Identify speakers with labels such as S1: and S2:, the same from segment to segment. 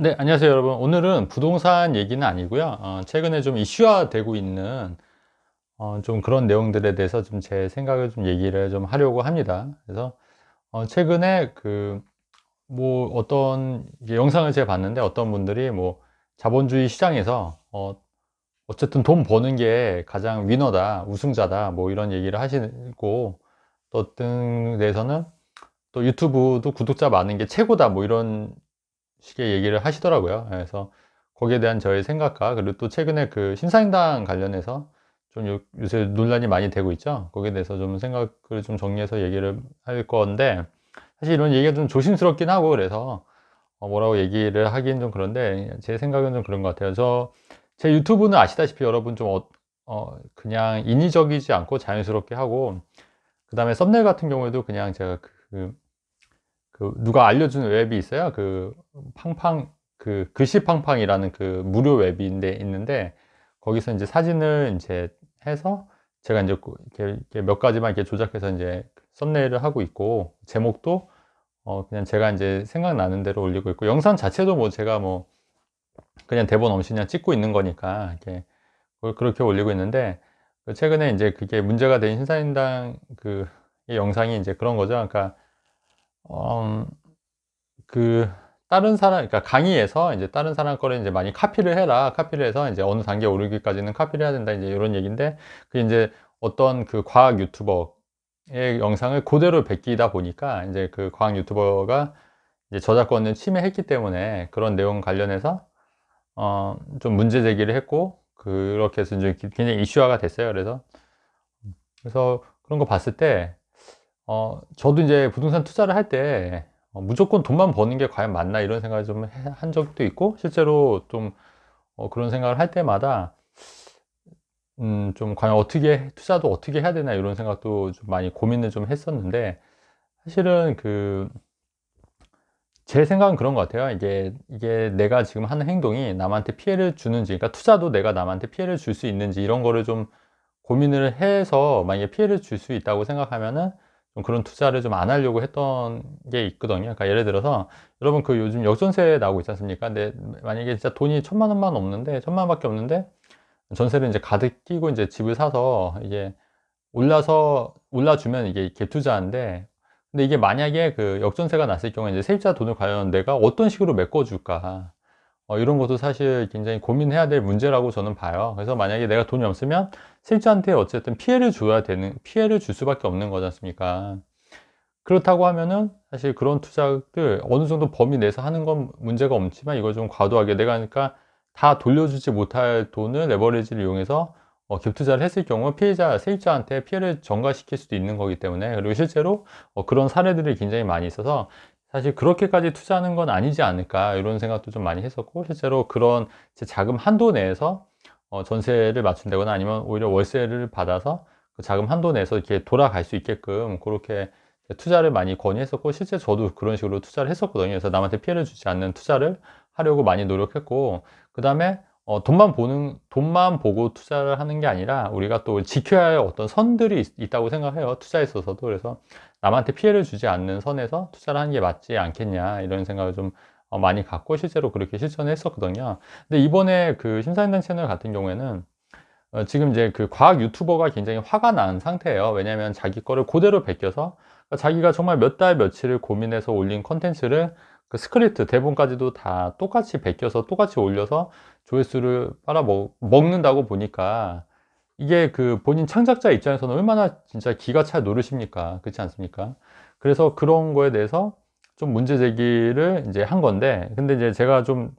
S1: 네, 안녕하세요, 여러분. 오늘은 부동산 얘기는 아니고요. 최근에 좀 이슈화 되고 있는 좀 그런 내용들에 대해서 좀 제 생각을 좀 얘기를 좀 하려고 합니다. 그래서 최근에 뭐 어떤 이게 영상을 제가 봤는데 어떤 분들이 뭐 자본주의 시장에서 어쨌든 돈 버는 게 가장 위너다, 우승자다, 뭐 이런 얘기를 하시고, 또 어떤 데에서는 또 유튜브도 구독자 많은 게 최고다, 뭐 이런 식의 얘기를 하시더라고요. 그래서 거기에 대한 저의 생각과, 그리고 또 최근에 그 신사임당 관련해서 좀 요새 논란이 많이 되고 있죠. 거기에 대해서 좀 생각을 좀 정리해서 얘기를 할 건데, 사실 이런 얘기가 좀 조심스럽긴 하고, 그래서 뭐라고 얘기를 하긴 좀 그런데, 제 생각은 좀 그런 것 같아요. 제 유튜브는 아시다시피 여러분 좀 그냥 인위적이지 않고 자연스럽게 하고, 그 다음에 썸네일 같은 경우에도 그냥 제가 누가 알려준 웹이 있어요. 팡팡, 글씨팡팡이라는 그 무료 웹이 있는데, 거기서 이제 사진을 이제 해서 제가 이제 이렇게 몇 가지만 이렇게 조작해서 이제 썸네일을 하고 있고, 제목도 그냥 제가 이제 생각나는 대로 올리고 있고, 영상 자체도 뭐 제가 뭐 그냥 대본 없이 그냥 찍고 있는 거니까 이렇게 그걸 그렇게 올리고 있는데, 최근에 이제 그게 문제가 된 신사임당 이 영상이 이제 그런 거죠. 그러니까 음, 그 다른 사람, 그러니까 강의에서 이제 다른 사람 거를 이제 많이 카피를 해라. 카피를 해서 이제 어느 단계에 오르기까지는 카피를 해야 된다. 이제 이런 얘기인데, 그게 이제 어떤 그 과학 유튜버의 영상을 그대로 베끼다 보니까 이제 그 과학 유튜버가 이제 저작권을 침해했기 때문에 그런 내용 관련해서 좀 문제 제기를 했고, 그렇게 해서 이제 굉장히 이슈화가 됐어요. 그래서 그런 거 봤을 때 저도 이제 부동산 투자를 할 때 무조건 돈만 버는 게 과연 맞나 이런 생각을 좀 한 적도 있고, 실제로 좀 그런 생각을 할 때마다 좀 과연 투자도 어떻게 해야 되나 이런 생각도 좀 많이 고민을 좀 했었는데, 사실은 제 생각은 그런 것 같아요. 이게 내가 지금 하는 행동이 남한테 피해를 주는지, 그러니까 투자도 내가 남한테 피해를 줄 수 있는지 이런 거를 좀 고민을 해서, 만약에 피해를 줄 수 있다고 생각하면은 좀 그런 투자를 좀 안 하려고 했던 게 있거든요. 그러니까 예를 들어서 여러분 요즘 역전세 나오고 있지 않습니까? 근데 만약에 진짜 돈이 1,000만 원만 없는데, 1,000만 원밖에 없는데 전세를 이제 가득 끼고 이제 집을 사서 이게 올라주면 이게 갭 투자인데, 근데 이게 만약에 그 역전세가 났을 경우에 이제 세입자 돈을 과연 내가 어떤 식으로 메꿔줄까? 이런 것도 사실 굉장히 고민해야 될 문제라고 저는 봐요. 그래서 만약에 내가 돈이 없으면 세입자한테 어쨌든 피해를 줄 수밖에 없는 거지 않습니까? 그렇다고 하면은 사실 그런 투자들 어느 정도 범위 내에서 하는 건 문제가 없지만, 이걸 좀 과도하게 내가, 그러니까 다 돌려주지 못할 돈을 레버리지를 이용해서 갭 투자를 했을 경우 세입자한테 피해를 전가시킬 수도 있는 거기 때문에, 그리고 실제로 그런 사례들이 굉장히 많이 있어서 사실 그렇게까지 투자하는 건 아니지 않을까 이런 생각도 좀 많이 했었고, 실제로 그런 제 자금 한도 내에서 전세를 맞춘다거나 아니면 오히려 월세를 받아서 그 자금 한도 내에서 이렇게 돌아갈 수 있게끔 그렇게 투자를 많이 권유했었고, 실제 저도 그런 식으로 투자를 했었거든요. 그래서 남한테 피해를 주지 않는 투자를 하려고 많이 노력했고, 그 다음에 돈만 보고 투자를 하는 게 아니라 우리가 또 지켜야 할 어떤 선들이 있다고 생각해요. 투자에 있어서도. 그래서 남한테 피해를 주지 않는 선에서 투자를 하는 게 맞지 않겠냐 이런 생각을 좀 많이 갖고 실제로 그렇게 실천을 했었거든요. 근데 이번에 그 신사임당 채널 같은 경우에는 지금 이제 그 과학 유튜버가 굉장히 화가 난 상태예요. 왜냐하면 자기 거를 그대로 베껴서, 그러니까 자기가 정말 몇 달 며칠을 고민해서 올린 컨텐츠를 그 스크립트, 대본까지도 다 똑같이 베껴서 똑같이 올려서 조회수를 빨아먹는다고 보니까, 이게 그 본인 창작자 입장에서는 얼마나 진짜 기가 찰 노릇입니까? 그렇지 않습니까? 그래서 그런 거에 대해서 좀 문제 제기를 이제 한 건데, 근데 이제 제가 조금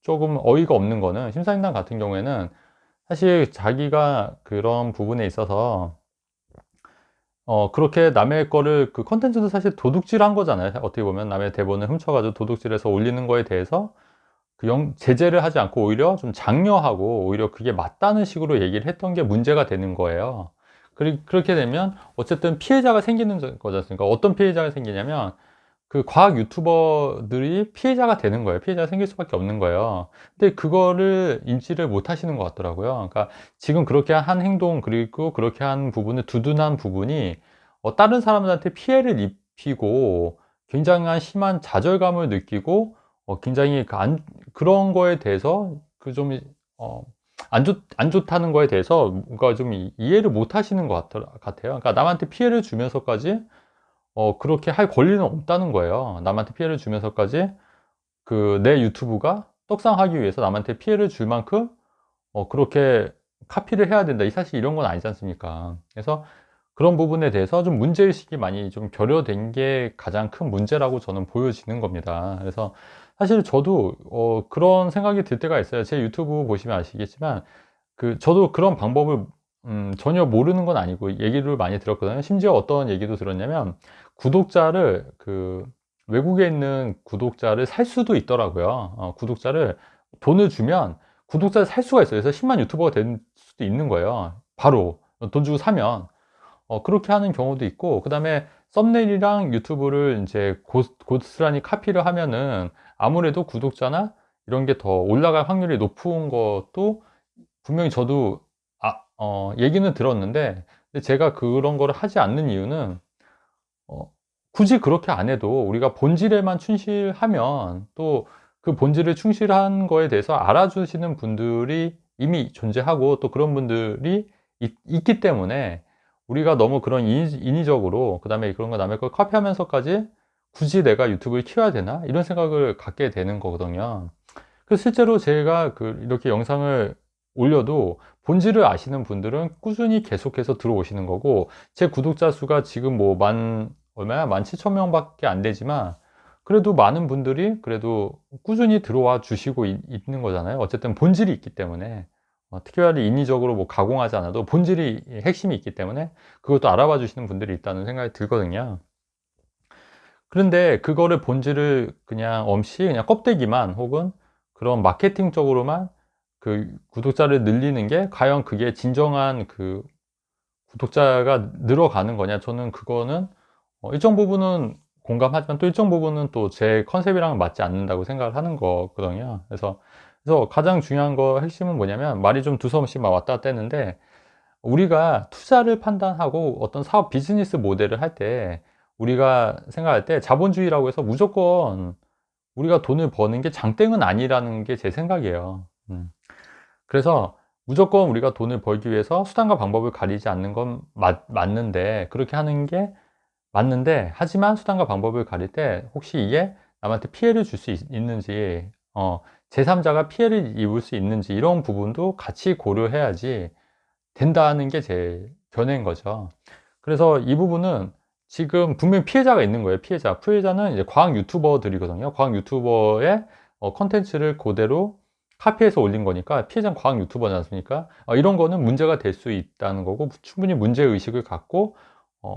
S1: 어이가 없는 거는, 심사임당 같은 경우에는 사실 자기가 그런 부분에 있어서 그렇게 남의 거를 그 컨텐츠도 사실 도둑질한 거잖아요. 어떻게 보면 남의 대본을 훔쳐가지고 도둑질해서 올리는 거에 대해서 제재를 하지 않고 오히려 좀 장려하고, 오히려 그게 맞다는 식으로 얘기를 했던 게 문제가 되는 거예요. 그렇게 되면 어쨌든 피해자가 생기는 거지 않습니까? 어떤 피해자가 생기냐면 그 과학 유튜버들이 피해자가 되는 거예요. 피해자가 생길 수밖에 없는 거예요. 근데 그거를 인지를 못 하시는 것 같더라고요. 그러니까 지금 그렇게 한 행동, 그리고 그렇게 한 부분을 두둔한 부분이 다른 사람들한테 피해를 입히고, 굉장한 심한 좌절감을 느끼고 굉장히 그런 거에 대해서 좀 어, 안 좋다는 거에 대해서 뭔가 좀 이해를 못 하시는 것 같아요. 그러니까 남한테 피해를 주면서까지 그렇게 할 권리는 없다는 거예요. 남한테 피해를 주면서까지 내 유튜브가 떡상하기 위해서 남한테 피해를 줄 만큼 그렇게 카피를 해야 된다. 사실 이런 건 아니지 않습니까? 그래서 그런 부분에 대해서 좀 문제의식이 많이 좀 결여된 게 가장 큰 문제라고 저는 보여지는 겁니다. 그래서 사실 저도 그런 생각이 들 때가 있어요. 제 유튜브 보시면 아시겠지만 저도 그런 방법을 전혀 모르는 건 아니고 얘기를 많이 들었거든요. 심지어 어떤 얘기도 들었냐면 구독자를 외국에 있는 구독자를 살 수도 있더라고요. 구독자를 돈을 주면 구독자를 살 수가 있어요. 그래서 10만 유튜버가 될 수도 있는 거예요. 바로 돈 주고 사면 그렇게 하는 경우도 있고, 그 다음에 썸네일이랑 유튜브를 이제 고스란히 카피를 하면은 아무래도 구독자나 이런 게 더 올라갈 확률이 높은 것도 분명히 저도 얘기는 들었는데, 근데 제가 그런 거를 하지 않는 이유는 어, 굳이 그렇게 안 해도 우리가 본질에만 충실하면 또 그 본질에 충실한 거에 대해서 알아주시는 분들이 이미 존재하고 또 그런 분들이 있기 때문에 우리가 너무 그런 인위적으로 그 다음에 그런 거 남의 걸 카피하면서까지 굳이 내가 유튜브를 키워야 되나 이런 생각을 갖게 되는 거거든요. 그 실제로 제가 이렇게 영상을 올려도 본질을 아시는 분들은 꾸준히 계속해서 들어오시는 거고, 제 구독자 수가 지금 뭐 얼마야? 17,000명밖에 안 되지만 그래도 많은 분들이 그래도 꾸준히 들어와 주시고 있는 거잖아요. 어쨌든 본질이 있기 때문에 특별히 인위적으로 뭐 가공하지 않아도 본질이 핵심이 있기 때문에 그것도 알아봐 주시는 분들이 있다는 생각이 들거든요. 그런데 그거를 본질을 그냥 없이 그냥 껍데기만 혹은 그런 마케팅적으로만 구독자를 늘리는 게 과연 그게 진정한 구독자가 늘어가는 거냐? 저는 그거는 일정 부분은 공감하지만 또 일정 부분은 또 제 컨셉이랑 맞지 않는다고 생각을 하는 거거든요. 그래서 가장 중요한 거 핵심은 뭐냐면, 말이 좀 두서없이 막 왔다 갔다 했는데, 우리가 투자를 판단하고 어떤 사업 비즈니스 모델을 할 때 우리가 생각할 때 자본주의라고 해서 무조건 우리가 돈을 버는 게 장땡은 아니라는 게 제 생각이에요. 그래서 무조건 우리가 돈을 벌기 위해서 수단과 방법을 가리지 않는 건 맞는데, 그렇게 하는 게 맞는데, 하지만 수단과 방법을 가릴 때 혹시 이게 남한테 피해를 줄 수 있는지, 제3자가 피해를 입을 수 있는지 이런 부분도 같이 고려해야지 된다는 게 제 견해인 거죠. 그래서 이 부분은 지금 분명히 피해자가 있는 거예요. 피해자는 이제 과학 유튜버들이거든요. 과학 유튜버의 컨텐츠를 그대로 카피해서 올린 거니까 피해자는 과학 유튜버지 않습니까? 이런 거는 문제가 될 수 있다는 거고, 충분히 문제의식을 갖고 어,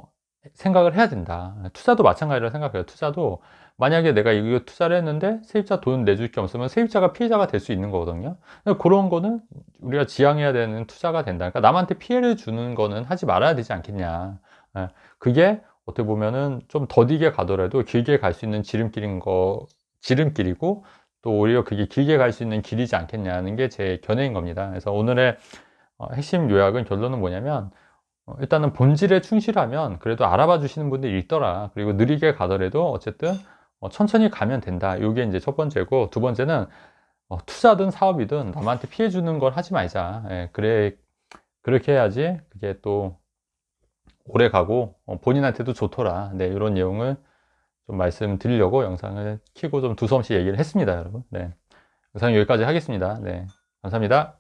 S1: 생각을 해야 된다. 투자도 마찬가지라 생각해요. 투자도 만약에 내가 이거 투자를 했는데 세입자 돈 내줄 게 없으면 세입자가 피해자가 될 수 있는 거거든요. 그런 거는 우리가 지양해야 되는 투자가 된다. 그러니까 남한테 피해를 주는 거는 하지 말아야 되지 않겠냐. 예, 그게 어떻게 보면은 좀 더디게 가더라도 길게 갈 수 있는 지름길이고, 또 오히려 그게 길게 갈 수 있는 길이지 않겠냐는 게 제 견해인 겁니다. 그래서 오늘의 핵심 요약은, 결론은 뭐냐면, 일단은 본질에 충실하면 그래도 알아봐 주시는 분들이 있더라. 그리고 느리게 가더라도 어쨌든 천천히 가면 된다. 이게 이제 첫 번째고, 두 번째는 투자든 사업이든 남한테 피해 주는 걸 하지 말자. 예, 그렇게 해야지 그게 또 오래 가고 본인한테도 좋더라. 네, 이런 내용을 좀 말씀드리려고 영상을 켜고 좀 두서없이 얘기를 했습니다, 여러분. 네, 영상 여기까지 하겠습니다. 네, 감사합니다.